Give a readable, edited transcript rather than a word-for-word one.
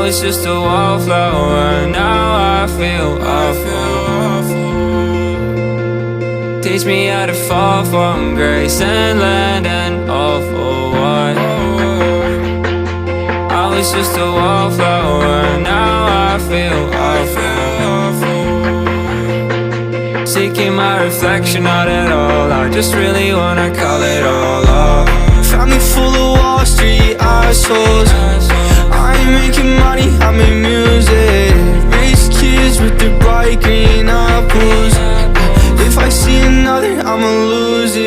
was just a wallflower, now I feel awful. Teach me how to fall from grace and land an awful one. I was just a wallflower, now I feel awful. Seeking my reflection, not at all, I just really wanna call it all off. Family full of Wall Street assholes. I ain't making money, I make music. Rich kids with their bright green apples. If I see another, I'ma lose it.